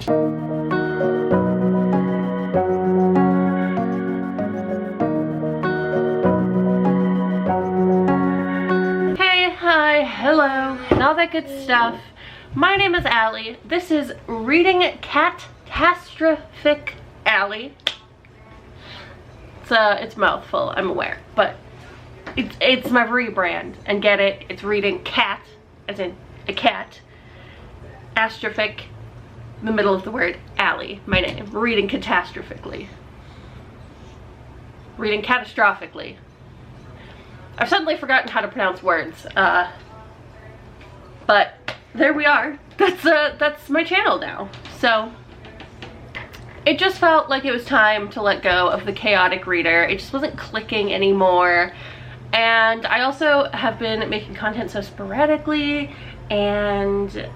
Hey, hi, hello, and all that good stuff. My name is Allie. This is Reading Catastrophic Allie. It's a mouthful, I'm aware, but it's my rebrand, and get it, it's Reading Cat, as in a cat, astrophic, the middle of the word, Allie, my name. Reading catastrophically. Reading catastrophically. I've suddenly forgotten how to pronounce words, but there we are. That's my channel now. So it just felt like it was time to let go of the chaotic reader. It just wasn't clicking anymore. And I also have been making content so sporadically, and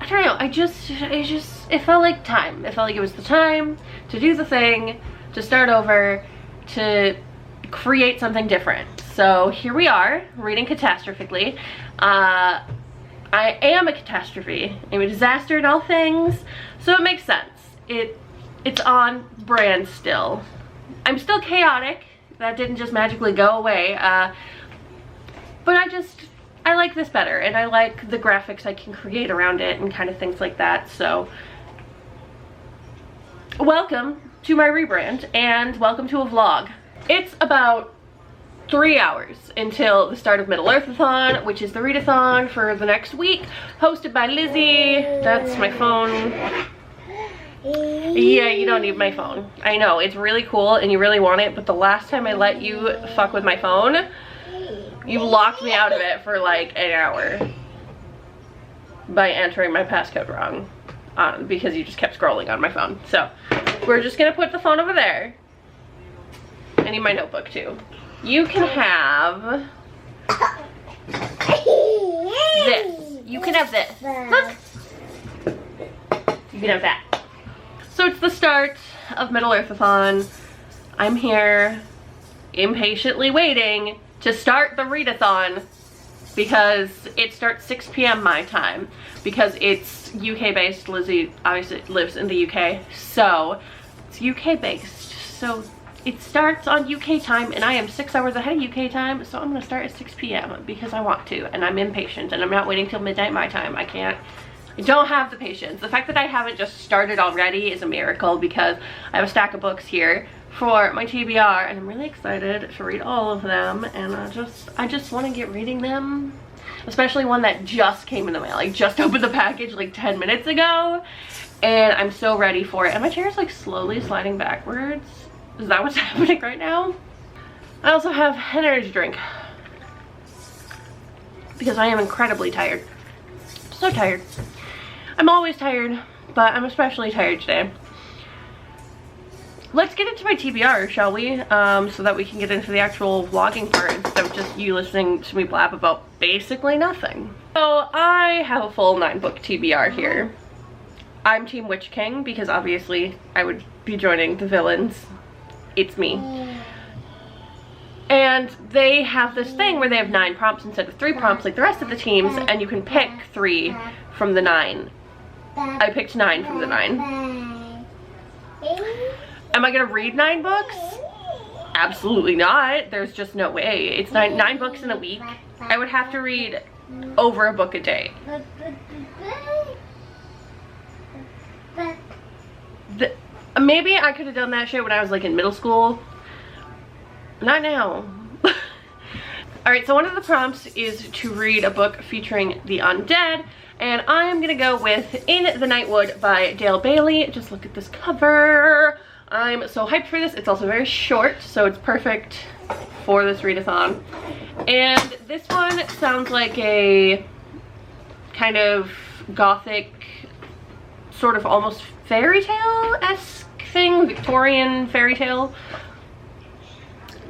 I don't know, it felt like time. It felt like it was the time to do the thing, to start over, to create something different. So here we are, reading catastrophically. I am a catastrophe. I'm a disaster in all things, so it makes sense. It's on brand still. I'm still chaotic. That didn't just magically go away. But I like this better, and I like the graphics I can create around it and kind of things like that. So welcome to my rebrand, and welcome to a vlog. It's about 3 hours until the start of Earth-athon, which is the readathon for the next week, hosted by Lizzie. That's my phone. Yeah, you don't need my phone. I know, it's really cool and you really want it, but the last time I let you fuck with my phone, you locked me out of it for like an hour by entering my passcode wrong, because you just kept scrolling on my phone. So we're just gonna put the phone over there. I need my notebook too. You can have this. You can have this. Look. You can have that. So it's the start of Earth-athon. I'm here impatiently waiting to start the readathon because it starts 6 p.m. my time, because it's UK based. Lizzie obviously lives in the UK, so it's UK based. So it starts on UK time, and I am 6 hours ahead of UK time, so I'm gonna start at 6 p.m. because I want to, and I'm impatient, and I'm not waiting till midnight my time. I don't have the patience. The fact that I haven't just started already is a miracle, because I have a stack of books here for my TBR, and I'm really excited to read all of them, and I just want to get reading them, especially one that just came in the mail. I just opened the package like 10 minutes ago, and I'm so ready for it. And my chair is like slowly sliding backwards. Is that what's happening right now? I also have an energy drink because I am incredibly tired. So tired. I'm always tired, but I'm especially tired today. Let's get into my TBR, shall we? So that we can get into the actual vlogging part instead of just you listening to me blab about basically nothing. So I have a full 9-book TBR here. I'm Team Witch King because obviously I would be joining the villains. It's me. And they have this thing where they have 9 prompts instead of 3 prompts like the rest of the teams, and you can pick 3 from the 9. I picked 9 from the 9. Am I gonna read 9 books? Absolutely not. There's just no way. It's 9 books in a week. I would have to read over a book a day. Maybe I could have done that shit when I was like in middle school. Not now. Alright, so one of the prompts is to read a book featuring the undead, and I'm gonna go with In the Nightwood by Dale Bailey. Just look at this cover. I'm so hyped for this. It's also very short, so it's perfect for this readathon. And this one sounds like a kind of gothic, sort of almost fairy tale-esque thing, Victorian fairy tale.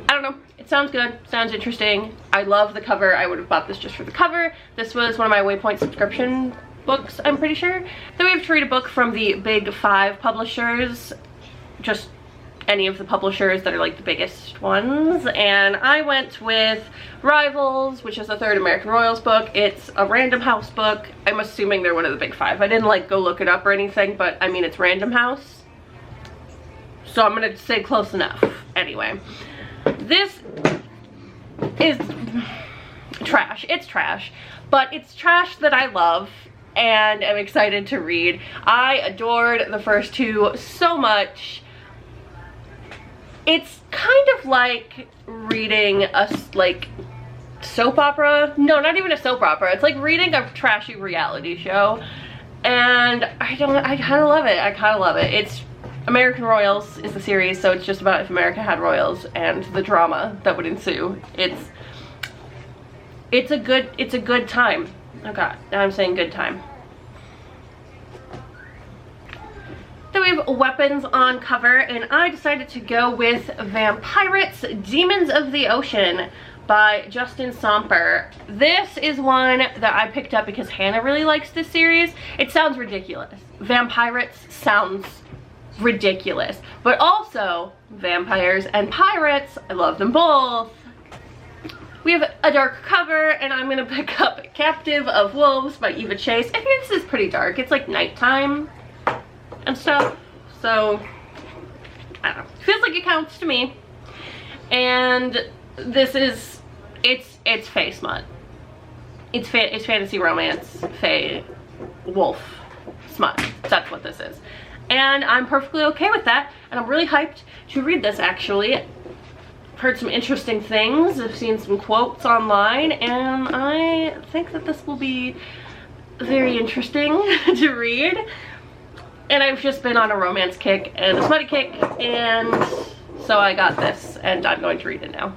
I don't know. It sounds good. Sounds interesting. I love the cover. I would have bought this just for the cover. This was one of my Waypoint subscription books, I'm pretty sure. Then we have to read a book from the big 5 publishers. Just any of the publishers that are like the biggest ones, and I went with Rivals, which is the third American Royals book. It's a Random House book. I'm assuming they're one of the big five. I didn't like go look it up or anything, but I mean, it's Random House, so I'm gonna say close enough. Anyway, this is trash. It's trash, but it's trash that I love and I'm excited to read. I adored the first two so much. It's kind of like reading a like soap opera. No, not even a soap opera. It's like reading a trashy reality show, and I kind of love it. I kind of love it. It's American Royals is the series, so it's just about if America had royals and the drama that would ensue. It's a good time. Oh god, now I'm saying good time. Then we have Weapons on cover, and I decided to go with Vampirates, Demons of the Ocean by Justin Somper. This is one that I picked up because Hannah really likes this series. It sounds ridiculous. Vampirates sounds ridiculous, but also vampires and pirates, I love them both. We have a dark cover, and I'm gonna pick up Captive of Wolves by Eva Chase. I think this is pretty dark. It's like nighttime and stuff, so I don't know. Feels like it counts to me. And this is, it's fae smut. It's fantasy romance, fae wolf smut. That's what this is. And I'm perfectly okay with that, and I'm really hyped to read this actually. I've heard some interesting things, I've seen some quotes online, and I think that this will be very interesting to read. And I've just been on a romance kick and a smutty kick, and so I got this, and I'm going to read it now.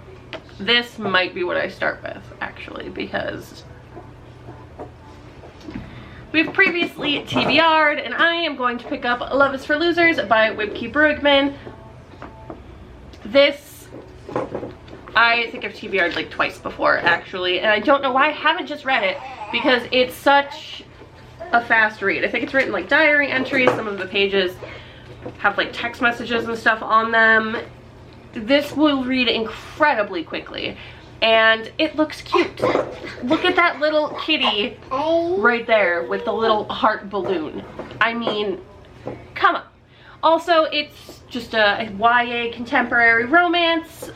This might be what I start with, actually, because we've previously TBR'd, and I am going to pick up Love is for Losers by Wibke Brugman. This, I think I've TBR'd like twice before, actually, and I don't know why I haven't just read it, because it's such a fast read. I think it's written like diary entries. Some of the pages have like text messages and stuff on them. This will read incredibly quickly, and it looks cute. Look at that little kitty right there with the little heart balloon. I mean, come on. Also, it's just a YA contemporary romance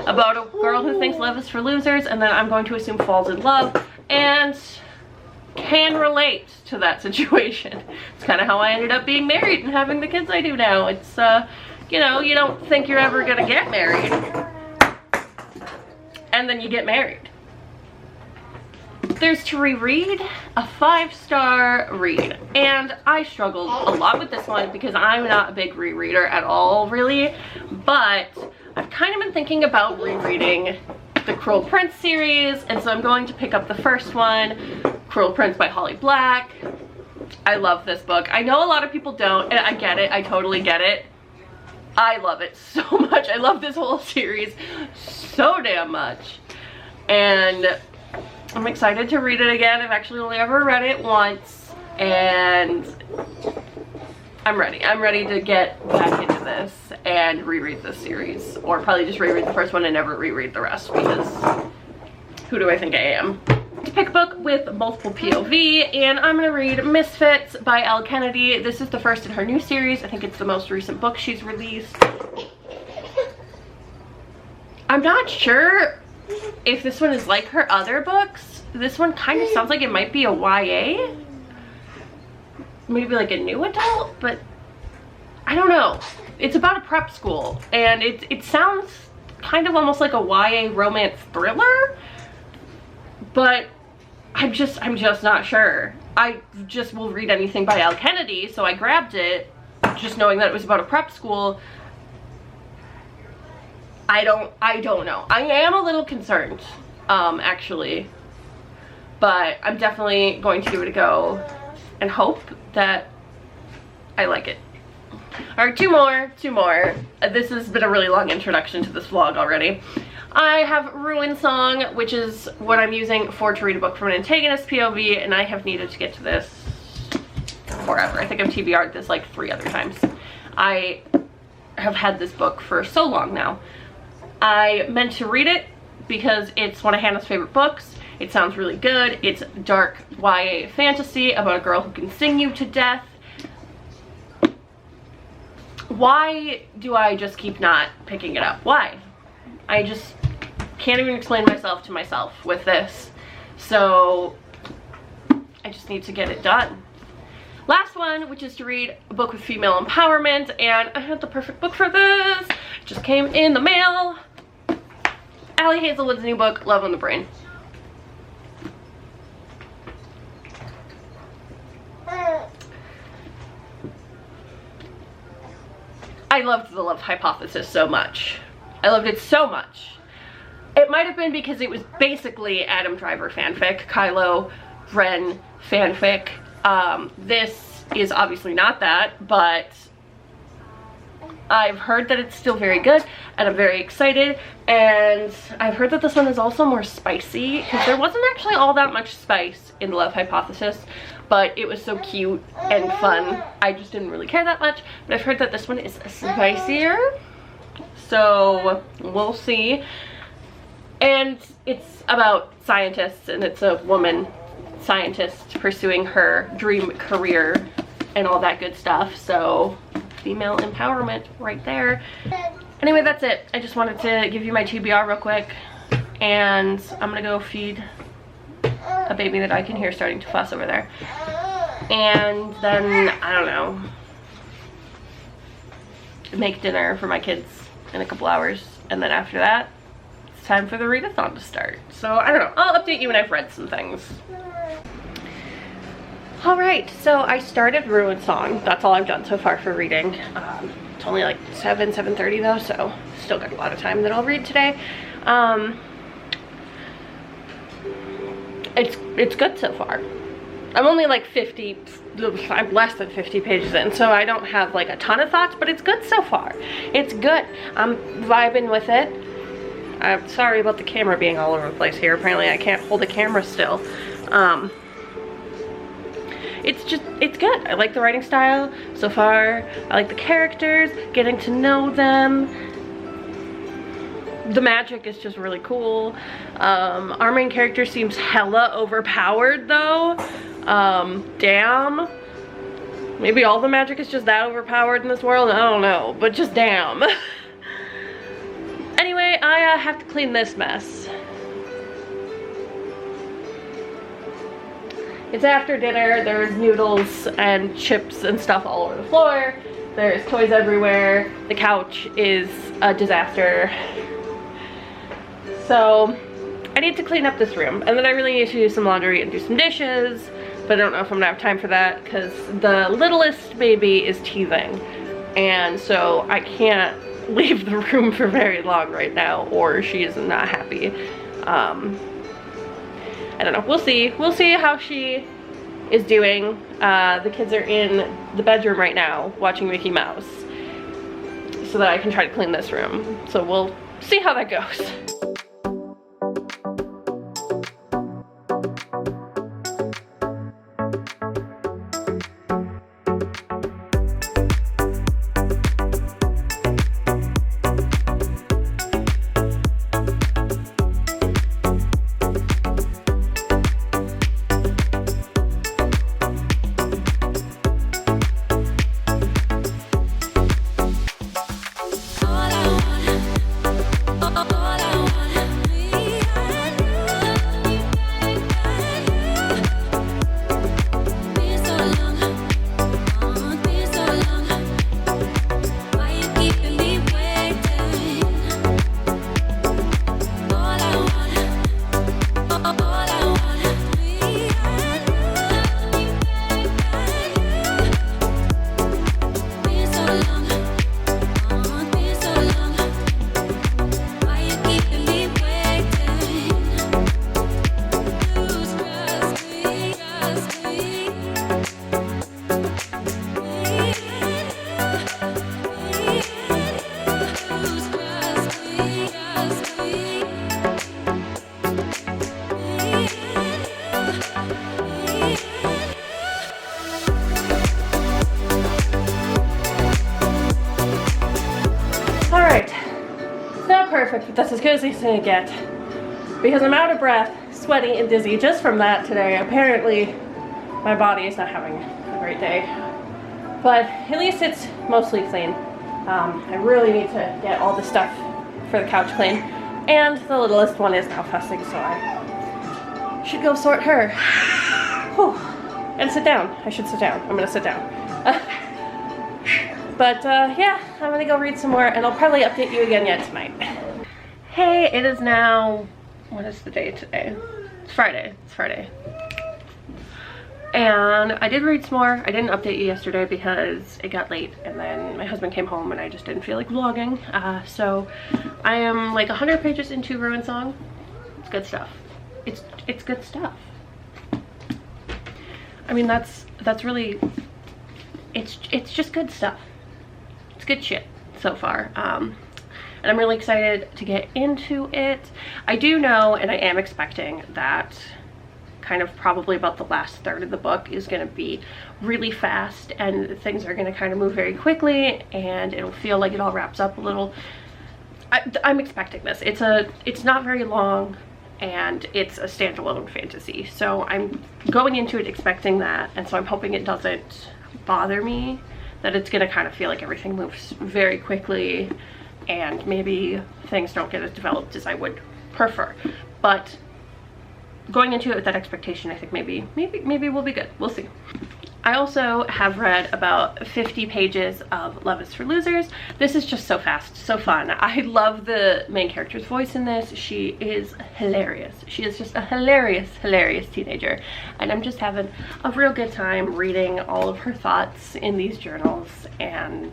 about a girl who thinks love is for losers, and then I'm going to assume falls in love and can relate to that situation. It's kind of how I ended up being married and having the kids I do now. It's, you know, you don't think you're ever gonna get married, and then you get married. There's To Reread, a 5-star read, and I struggled a lot with this one because I'm not a big rereader at all, really, but I've kind of been thinking about rereading the Cruel Prince series, and so I'm going to pick up the first one, Cruel Prince by Holly Black. I love this book. I know a lot of people don't, and I get it. I totally get it. I love it so much. I love this whole series so damn much, and I'm excited to read it again. I've actually only ever read it once, and I'm ready. I'm ready to get back into this and reread this series, or probably just reread the first one and never reread the rest, because who do I think I am? To pick a book with multiple POV, and I'm gonna read Misfits by Elle Kennedy. This is the first in her new series. I think it's the most recent book she's released. I'm not sure if this one is like her other books. This one kind of sounds like it might be a YA. Maybe like a new adult, but I don't know. It's about a prep school, and it sounds kind of almost like a YA romance thriller, but I'm just not sure. I just will read anything by Elle Kennedy, so I grabbed it just knowing that it was about a prep school. I don't know. I am a little concerned, actually, but I'm definitely going to give it a go and hope that I like it. All right, two more. This has been a really long introduction to this vlog already. I have Ruin Song, which is what I'm using to read a book from an antagonist POV, and I have needed to get to this forever. I think I've TBR'd this like 3 other times. I have had this book for so long now. I meant to read it because it's one of Hannah's favorite books. It sounds really good. It's dark YA fantasy about a girl who can sing you to death. Why do I just keep not picking it up? Why? I just can't even explain myself to myself with this. So I just need to get it done. Last one, which is to read a book with female empowerment, and I had the perfect book for this. It just came in the mail. Allie Hazelwood's new book, Love on the Brain. I loved The Love Hypothesis so much. I loved it so much. It might have been because it was basically Adam Driver fanfic, Kylo Ren fanfic. This is obviously not that, but I've heard that it's still very good, and I'm very excited, and I've heard that this one is also more spicy, because there wasn't actually all that much spice in The Love Hypothesis, but it was so cute and fun. I just didn't really care that much, but I've heard that this one is spicier, so we'll see. And it's about scientists, and it's a woman scientist pursuing her dream career and all that good stuff, so female empowerment right there. Anyway, that's it. I just wanted to give you my TBR real quick, and I'm gonna go feed a baby that I can hear starting to fuss over there, and then I don't know, make dinner for my kids in a couple hours, and then after that it's time for the readathon to start. So I don't know, I'll update you when I've read some things. Alright, so I started Ruin Song. That's all I've done so far for reading. It's only like 7:30 though, so still got a lot of time that I'll read today. It's good so far. I'm only like I'm less than 50 pages in, so I don't have like a ton of thoughts, but it's good so far. It's good. I'm vibing with it. I'm sorry about the camera being all over the place here. Apparently I can't hold the camera still. It's good. I like the writing style so far. I like the characters, getting to know them. The magic is just really cool. Our main character seems hella overpowered though. Damn. Maybe all the magic is just that overpowered in this world? I don't know, but just damn. Anyway, I have to clean this mess. It's after dinner, there's noodles and chips and stuff all over the floor. There's toys everywhere. The couch is a disaster. So I need to clean up this room, and then I really need to do some laundry and do some dishes, but I don't know if I'm gonna have time for that because the littlest baby is teething, and so I can't leave the room for very long right now, or she is not happy. I don't know, we'll see how she is doing. The kids are in the bedroom right now watching Mickey Mouse so that I can try to clean this room, so we'll see how that goes. All I want perfect, but that's as good as it's gonna get. Because I'm out of breath, sweaty, and dizzy just from that today. Apparently, my body is not having a great day. But at least it's mostly clean. I really need to get all the stuff for the couch clean. And the littlest one is now fussing, so I should go sort her. Whew. And sit down. I should sit down. I'm gonna sit down. But yeah, I'm gonna go read some more, and I'll probably update you again yet tonight. Hey, it is now, what is the day today? It's Friday. It's Friday. And I did read some more. I didn't update you yesterday because it got late, and then my husband came home and I just didn't feel like vlogging. So I am like 100 pages into Ruin Song. It's good stuff. It's good stuff. I mean, that's really, it's just good stuff. It's good shit so far. And I'm really excited to get into it. I do know, and I am expecting that kind of probably about the last third of the book is going to be really fast, and things are going to kind of move very quickly, and it'll feel like it all wraps up a little. I'm expecting this. It's not very long, and it's a standalone fantasy, so I'm going into it expecting that, and so I'm hoping it doesn't bother me, that it's going to kind of feel like everything moves very quickly, and maybe things don't get as developed as I would prefer. But going into it with that expectation, I think maybe we'll be good. We'll see. I also have read about 50 pages of Love is for Losers. This is just so fast, so fun. I love the main character's voice in this. She is hilarious. She is just a hilarious teenager. And I'm just having a real good time reading all of her thoughts in these journals. And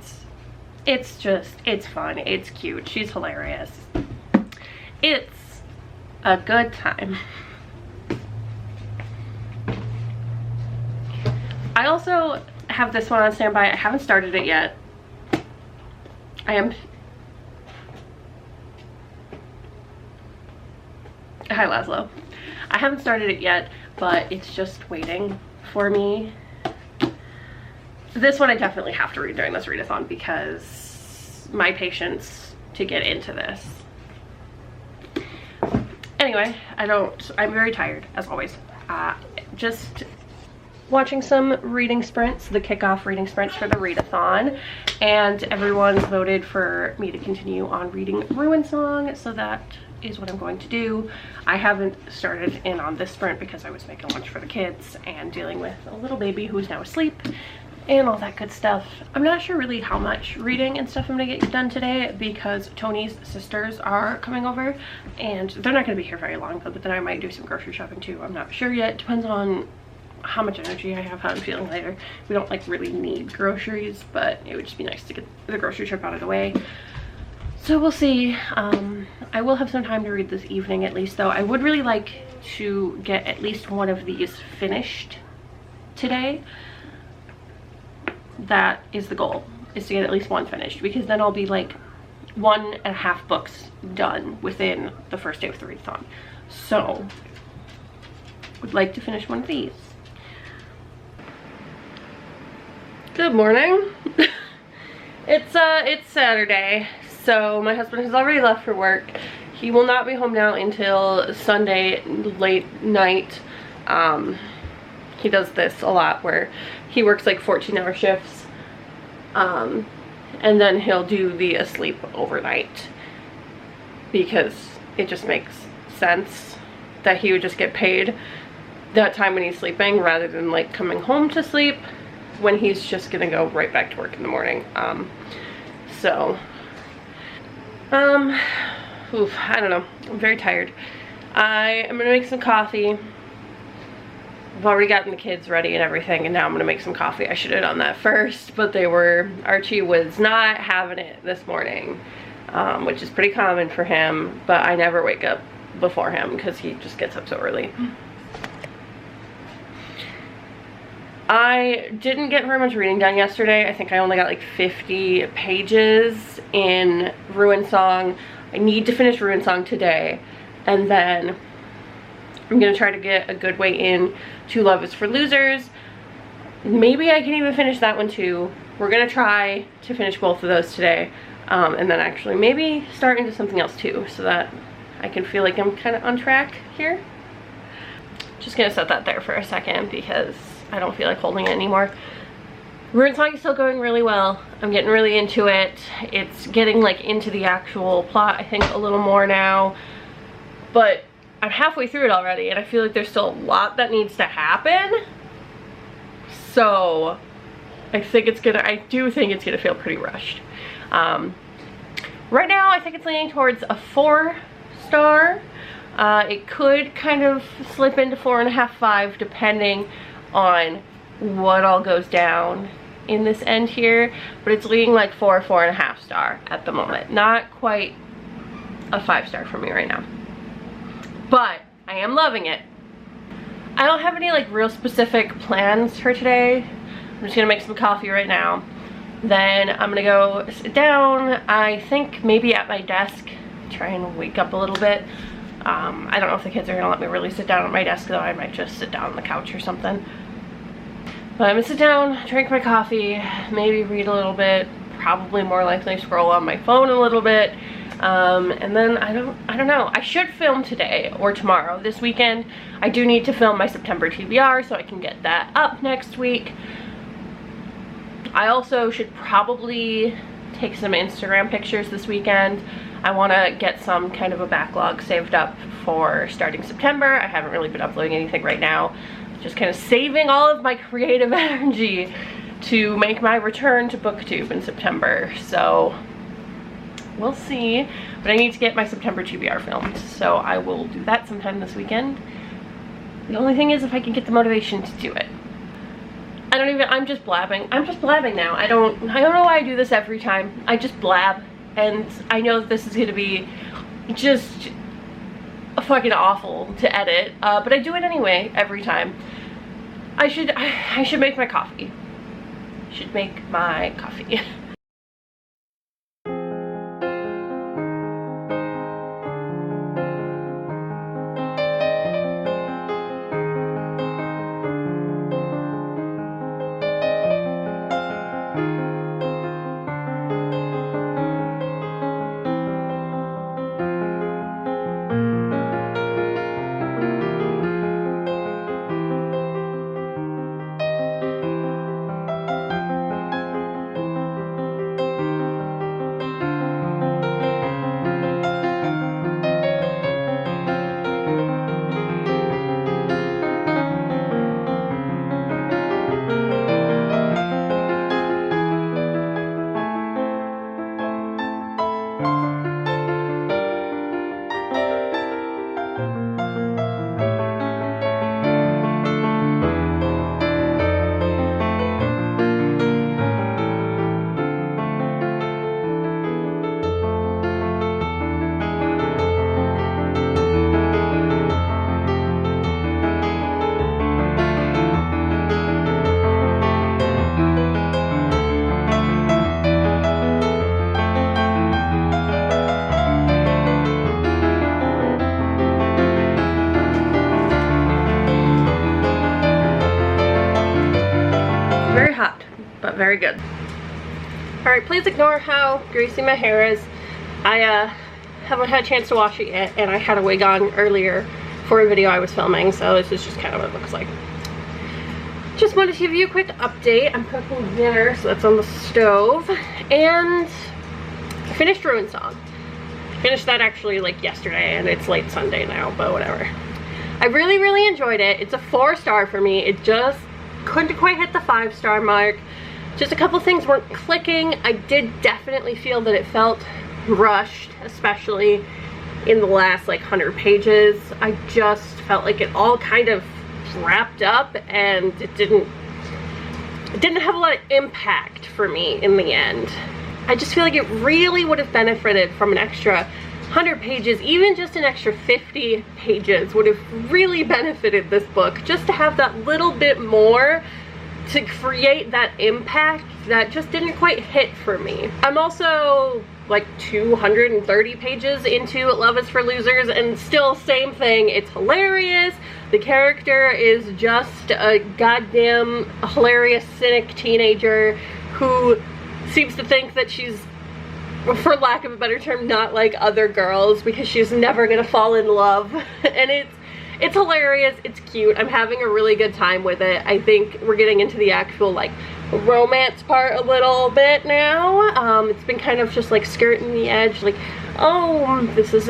it's fun. It's cute. She's hilarious. It's a good time. I also have this one on standby. I haven't started it yet. Hi, Laszlo. I haven't started it yet, but it's just waiting for me. This one I definitely have to read during this readathon because my patience to get into this. Anyway, I'm very tired, as always. Just watching some reading sprints, the kickoff reading sprints for the readathon, and everyone voted for me to continue on reading Ruin Song, so that is what I'm going to do. I haven't started in on this sprint because I was making lunch for the kids and dealing with a little baby who's now asleep and all that good stuff. I'm not sure really how much reading and stuff I'm gonna get done today because Tony's sisters are coming over, and they're not gonna be here very long, but then I might do some grocery shopping too. I'm not sure yet. Depends on how much energy I have, how I'm feeling later. We don't like really need groceries, but it would just be nice to get the grocery trip out of the way. So we'll see. I will have some time to read this evening at least, though. I would really like to get at least one of these finished today. That is the goal, is to get at least one finished, because then I'll be like 1.5 books done within the first day of the readathon. So would like to finish one of these. Good morning. It's Saturday, so my husband has already left for work. He will not be home now until Sunday late night. He does this a lot where he works like 14-hour shifts, and then he'll do the asleep overnight because it just makes sense that he would just get paid that time when he's sleeping rather than like coming home to sleep when he's just gonna go right back to work in the morning. I don't know, I'm very tired. I am gonna make some coffee. I've already gotten the kids ready and everything, and now I'm gonna make some coffee. I should have done that first, but Archie was not having it this morning, which is pretty common for him, but I never wake up before him because he just gets up so early. I didn't get very much reading done yesterday. I think I only got like 50 pages in Ruin Song. I need to finish Ruin Song today, and then I'm gonna try to get a good way in to Love is for Losers. Maybe I can even finish that one too, we're gonna try to finish both of those today, and then actually maybe start into something else too, so that I can feel like I'm kind of on track here. Just gonna set that there for a second because I don't feel like holding it anymore. Rune Song is still going really well. I'm getting really into it. It's getting like into the actual plot, I think, a little more now. But I'm halfway through it already, and I feel like there's still a lot that needs to happen. So I do think it's gonna feel pretty rushed. Right now I think it's leaning towards a 4-star. It could kind of slip into 4.5, 5, depending on what all goes down in this end here, but it's leaning like 4, 4.5 star at the moment. Not quite a 5-star for me right now, but I am loving it. I don't have any like real specific plans for today. I'm just gonna make some coffee right now, then I'm gonna go sit down, I think maybe at my desk, try and wake up a little bit. I don't know if the kids are gonna let me really sit down at my desk though. I might just sit down on the couch or something. But I'm gonna sit down, drink my coffee, maybe read a little bit, probably more likely scroll on my phone a little bit, and then I don't know. I should film today or tomorrow. This weekend I do need to film my September TBR so I can get that up next week. I also should probably take some Instagram pictures this weekend. I want to get some kind of a backlog saved up for starting September. I haven't really been uploading anything right now. Just kind of saving all of my creative energy to make my return to BookTube in September. So we'll see. But I need to get my September TBR filmed, so I will do that sometime this weekend. The only thing is if I can get the motivation to do it. I'm just blabbing. I'm just blabbing now. I don't know why I do this every time. I just blab. And I know that this is gonna be just fucking awful to edit, but I do it anyway every time. I should make my coffee. Should make my coffee. But very good. Alright, please ignore how greasy my hair is. I haven't had a chance to wash it yet, and I had a wig on earlier for a video I was filming, so this is just kind of what it looks like. Just wanted to give you a quick update. I'm cooking dinner, so that's on the stove, and I finished Rune Song. Finished that actually like yesterday, and it's late Sunday now, but whatever. I really enjoyed it. It's a 4-star for me. It just couldn't quite hit the 5-star mark. Just a couple things weren't clicking. I did definitely feel that it felt rushed, especially in the last like 100 pages. I just felt like it all kind of wrapped up, and it didn't have a lot of impact for me in the end. I just feel like it really would have benefited from an extra 100 pages, even just an extra 50 pages would have really benefited this book, just to have that little bit more to create that impact that just didn't quite hit for me. I'm also like 230 pages into Love is for Losers, and still same thing. It's hilarious. The character is just a goddamn hilarious cynic teenager who seems to think that she's, for lack of a better term, not like other girls because she's never gonna fall in love. And it's hilarious, it's cute. I'm having a really good time with it. I think we're getting into the actual like romance part a little bit now. It's been kind of just like skirting the edge, like, oh, this is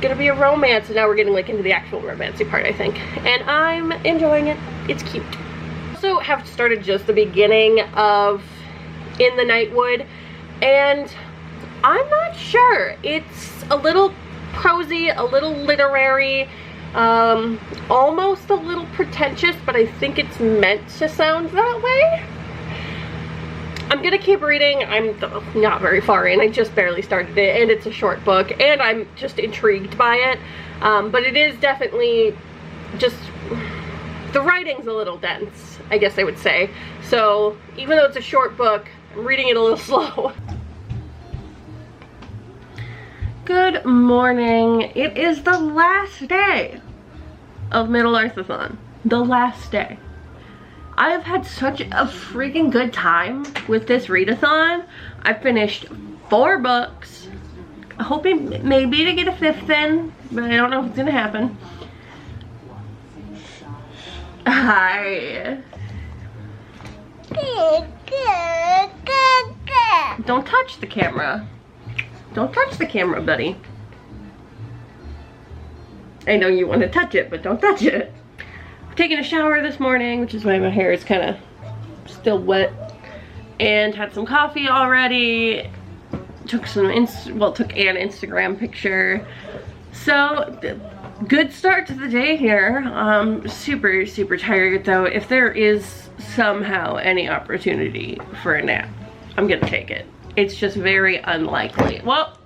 gonna be a romance, and now we're getting like into the actual romancy part, I think. And I'm enjoying it, it's cute. Also have started just the beginning of In the Nightwood, and I'm not sure. It's a little prosy, a little literary, almost a little pretentious, but I think it's meant to sound that way. I'm gonna keep reading. I'm not very far in. I just barely started it, and it's a short book, and I'm just intrigued by it. But it is definitely just, the writing's a little dense, I guess I would say. So even though it's a short book, I'm reading it a little slow. Good morning. It is the last day of Middle Earth-athon. The last day. I have had such a freaking good time with this readathon. I finished 4 books, hoping maybe to get a 5th in, but I don't know if it's gonna happen. Hi. Don't touch the camera. Don't touch the camera, buddy. I know you want to touch it, but don't touch it. I've taken a shower this morning, which is why my hair is kind of still wet, and had some coffee already. Took an Instagram picture. So good start to the day here. Super tired though. If there is somehow any opportunity for a nap, I'm gonna take it. It's just very unlikely. Well,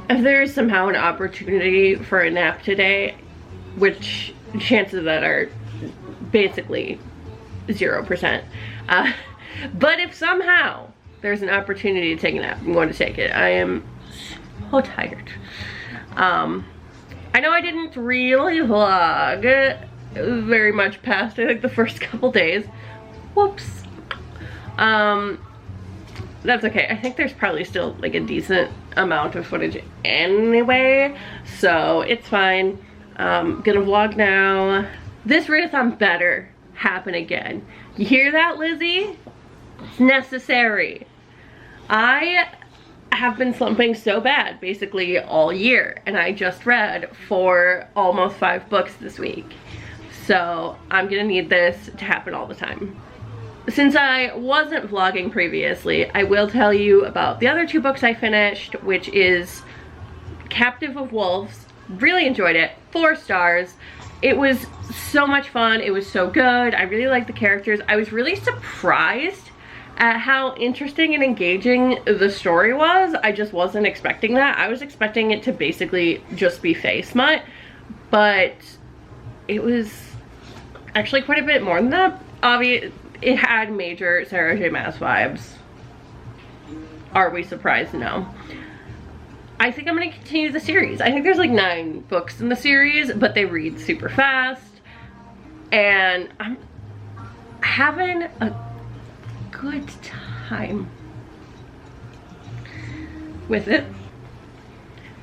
if there is somehow an opportunity for a nap today, which chances of that are basically 0%. But if somehow there's an opportunity to take a nap, I'm going to take it. I am so tired. I know I didn't really vlog very much past, I think, the first couple days. Whoops. That's okay. I think there's probably still like a decent amount of footage anyway, so it's fine. Gonna vlog now. This readathon better happen again. You hear that, Lizzie? It's necessary. I have been slumping so bad basically all year, and I just read almost 5 books this week. So I'm gonna need this to happen all the time. Since I wasn't vlogging previously, I will tell you about the other 2 books I finished, which is Captive of Wolves. Really enjoyed it. 4 stars. It was so much fun. It was so good. I really liked the characters. I was really surprised at how interesting and engaging the story was. I just wasn't expecting that. I was expecting it to basically just be face smut, but it was actually quite a bit more than that. Obviously, it had major Sarah J. Maas vibes. Are we surprised? No. I think I'm gonna continue the series. I think there's like 9 books in the series, but they read super fast. And I'm having a good time with it.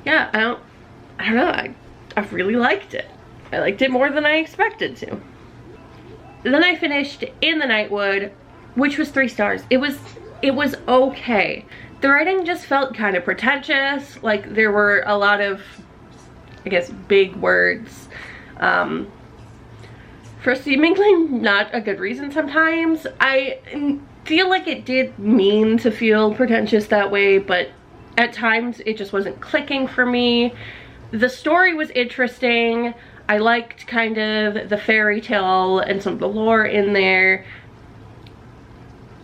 Yeah, I don't know, I really liked it. I liked it more than I expected to. Then I finished In the Nightwood, which was 3 stars. It was okay. The writing just felt kind of pretentious. Like there were a lot of, I guess, big words for seemingly not a good reason sometimes. I feel like it did mean to feel pretentious that way, but at times it just wasn't clicking for me. The story was interesting. I liked kind of the fairy tale and some of the lore in there,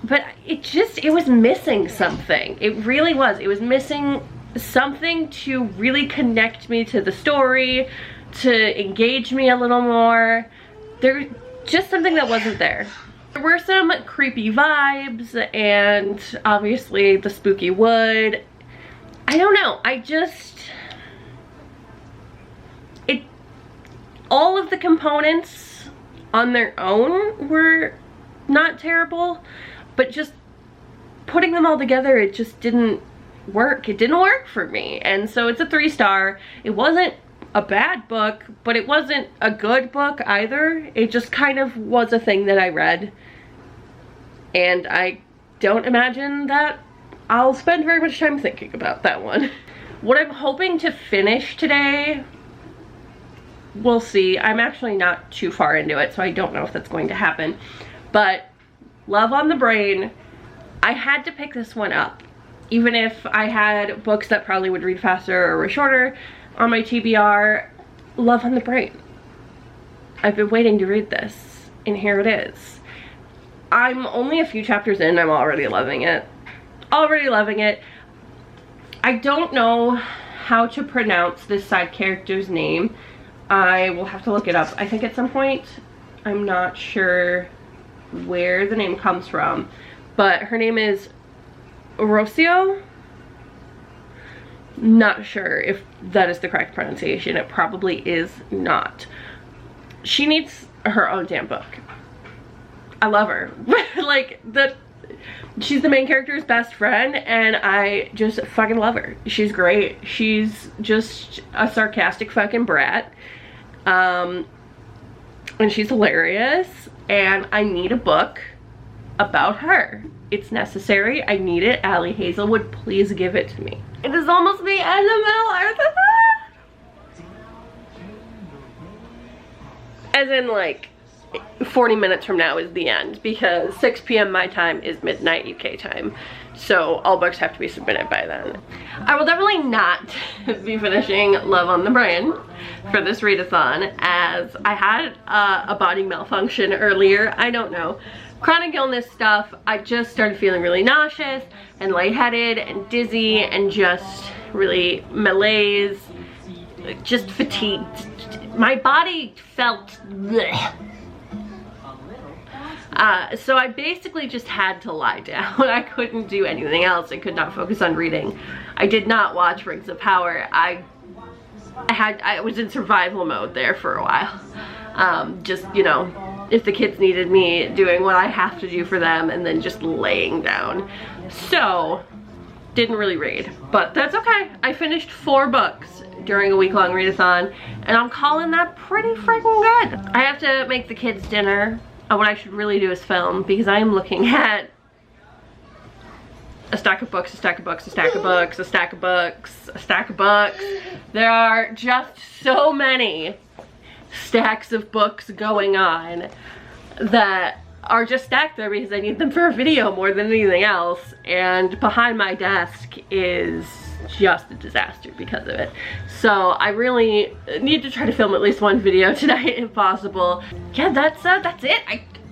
but it was missing something. It really was. It was missing something to really connect me to the story, to engage me a little more. There's just something that wasn't there. There were some creepy vibes and obviously the spooky wood. I don't know, all of the components on their own were not terrible, but just putting them all together, it just didn't work. It didn't work for me. And so it's a 3-star. It wasn't a bad book, but it wasn't a good book either. It just kind of was a thing that I read. And I don't imagine that I'll spend very much time thinking about that one. What I'm hoping to finish today, we'll see. I'm actually not too far into it, so I don't know if that's going to happen. But Love on the Brain, I had to pick this one up. Even if I had books that probably would read faster or were shorter on my TBR, Love on the Brain. I've been waiting to read this, and here it is. I'm only a few chapters in, I'm already loving it. Already loving it. I don't know how to pronounce this side character's name. I will have to look it up, I think, at some point. I'm not sure where the name comes from, but her name is Rocio. Not sure if that is the correct pronunciation. It probably is not. She needs her own damn book. I love her. Like, she's the main character's best friend, and I just fucking love her. She's great. She's just a sarcastic fucking brat. And she's hilarious, and I need a book about her. It's necessary. I need it. Allie Hazelwood, please give it to me. It is almost the end of Middle Earth-athon. As in, like, 40 minutes from now is the end, because 6 p.m. my time is midnight UK time. So all books have to be submitted by then. I will definitely not be finishing Love on the Brain for this readathon, as I had a body malfunction earlier. I don't know. Chronic illness stuff. I just started feeling really nauseous and lightheaded and dizzy and just really malaise, just fatigued. My body felt bleh. So I basically just had to lie down. I couldn't do anything else. I could not focus on reading. I did not watch Rings of Power. I was in survival mode there for a while. Just, you know, if the kids needed me, doing what I have to do for them, and then just laying down. So, didn't really read, but that's okay. I finished 4 books during a week-long readathon, and I'm calling that pretty freaking good. I have to make the kids dinner. What I should really do is film, because I am looking at a stack of books, a stack of books, a stack of books, a stack of books, a stack of books. There are just so many stacks of books going on that are just stacked there because I need them for a video more than anything else, and behind my desk is just a disaster because of it. So I really need to try to film at least one video tonight if possible. Yeah, that's it.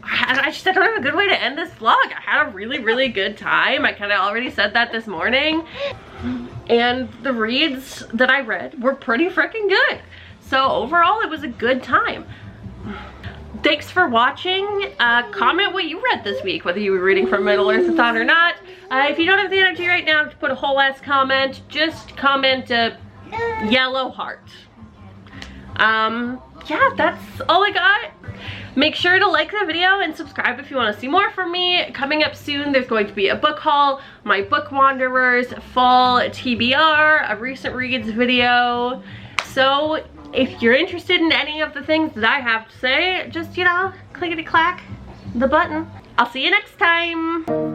I just don't have a good way to end this vlog. I had a really good time. I kind of already said that this morning, and the reads that I read were pretty freaking good. So overall, it was a good time. Thanks for watching. Comment what you read this week, whether you were reading from Middle Earth-athon or not. If you don't have the energy right now to put a whole ass comment, just comment a yellow heart. Yeah, that's all I got. Make sure to like the video and subscribe if you want to see more from me. Coming up soon, there's going to be a book haul, my Bookwanderers fall TBR, a recent reads video. So if you're interested in any of the things that I have to say, just, you know, clickety clack the button. I'll see you next time.